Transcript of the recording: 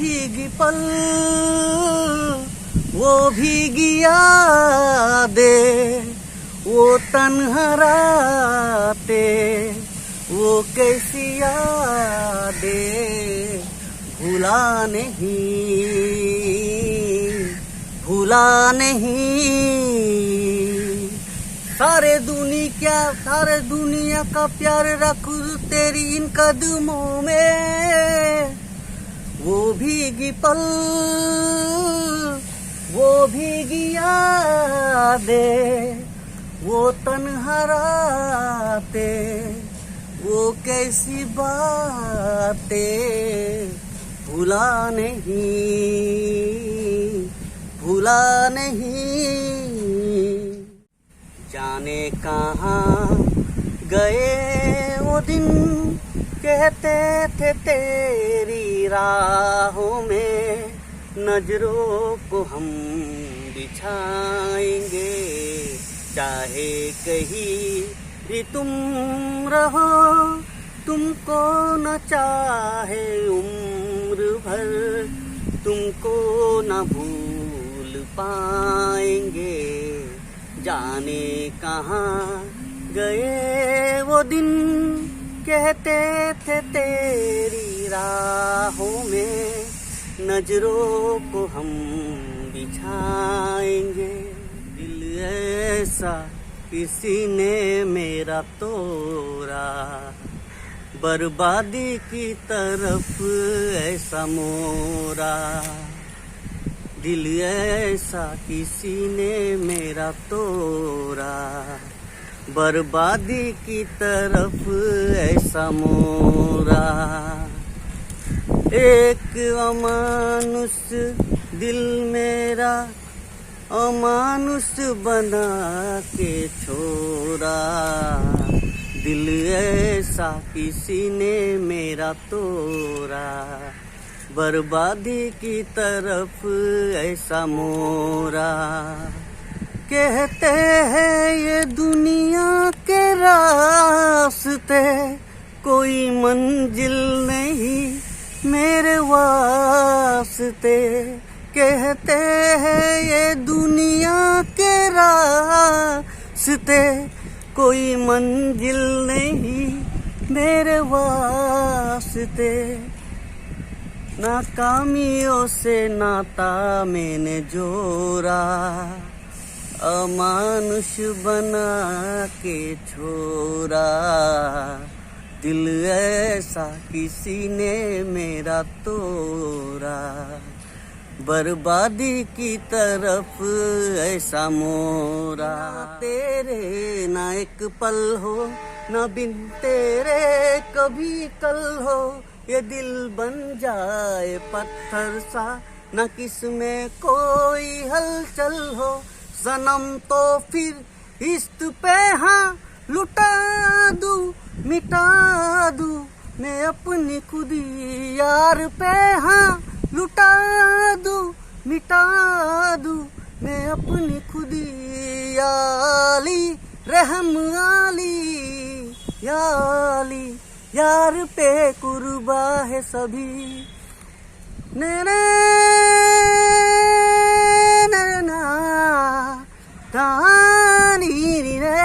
भीगी पल, वो भीगी यादें, वो तन्हा रातें, वो कैसी यादें भुला नहीं। सारे दुनिया का प्यार रखूं तेरी इन कदमों में। वो भीगी पल, वो भीगी यादें, वो तन्हा रातें, वो कैसी बातें भुला नहीं। जाने कहाँ गए वो दिन, कहते थे तेरी राहों में नजरों को हम बिछाएंगे। चाहे कहीं भी तुम रहो, तुमको न चाहे उम्र भर, तुमको न भूल पाएंगे। जाने कहाँ गए वो दिन, कहते थे तेरी राहों में नजरों को हम बिछाएंगे। दिल ऐसा किसी ने मेरा तोड़ा, बर्बादी की तरफ ऐसा मोरा। दिल ऐसा किसी ने मेरा तोड़ा, बर्बादी की तरफ ऐसा मोरा। एक अमानुष दिल मेरा अमानुष बना के छोड़ा। दिल ऐसा किसी ने मेरा तोड़ा, बर्बादी की तरफ ऐसा मोरा। कहते हैं ये दुनिया के रास्ते, कोई मंजिल नहीं मेरे वास्ते। कहते हैं ये दुनिया के रास्ते, कोई मंजिल नहीं मेरे वास्ते। नाकामियों से नाता मैंने जोड़ा, अमानुष बना के छोड़ा। दिल ऐसा किसी ने मेरा तोड़ा, बर्बादी की तरफ ऐसा मोरा। तेरे ना एक पल हो, ना बिन तेरे कभी कल हो। ये दिल बन जाए पत्थर सा, न किसमें कोई हलचल हो। सनम तो फिर इश्क पे हाँ लुटा दूं, मिटा दूं मैं अपनी खुदी यार पे। हाँ लुटा दूं, मिटा दूं मैं अपनी खुदी। याली रहम आली याली, यार पे कुर्बा है सभी। नैना नैना तानी रे